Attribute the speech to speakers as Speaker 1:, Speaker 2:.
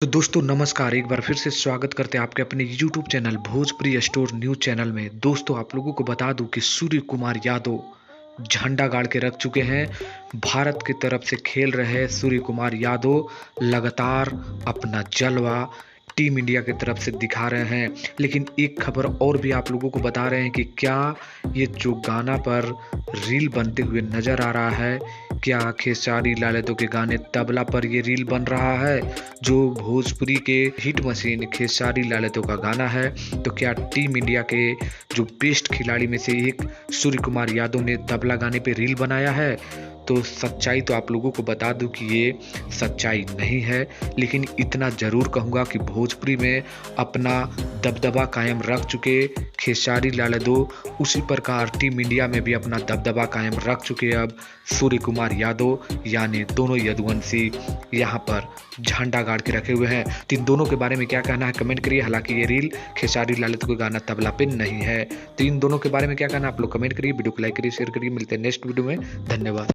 Speaker 1: तो दोस्तों नमस्कार, एक बार फिर से स्वागत करते हैं आपके अपने YouTube channel Bhojpuri store news channel में। दोस्तों आप लोगों को बता दूं कि सूर्य कुमार यादव झंडा गाड़ के रख चुके हैं। भारत की तरफ से खेल रहे सूर्य कुमार यादव लगातार अपना जलवा टीम इंडिया की तरफ से दिखा रहे हैं। लेकिन एक खबर और भी आप लोगों को बता रहे हैं कि क्या ये जो गाना पर रील बनते हुए नजर आ रहा है, क्या खेसारी लाल यादव के गाने तबला पर ये रील बन रहा है? जो भोजपुरी के हिट मशीन खेसारी लाल यादव का गाना है, तो क्या टीम इंडिया के जो बेस्ट खिलाड़ी में से एक सूर्य कुमार यादव ने तबला गाने पे रील बनाया है? तो सच्चाई तो आप लोगों को बता दूं कि ये सच्चाई नहीं है, लेकिन इतना ज़रूर कहूँगा कि भोजपुरी में अपना दबदबा कायम रख चुके खेसारी लाल यादव उसी प्रकार टीम इंडिया में भी अपना दबदबा कायम रख चुके अब सूर्य कुमार यादव, यानी दोनों यदुवंशी यहाँ पर झंडा गाड़ के रखे हुए हैं। तो इन दोनों के बारे में क्या कहना है कमेंट करिए। हालांकि ये रील खेसारी लाल यादव का गाना तबला पे नहीं है। तो इन दोनों के बारे में क्या कहना है आप लोग कमेंट करिए। वीडियो को लाइक करिए, शेयर करिए। मिलते हैं नेक्स्ट वीडियो में। धन्यवाद।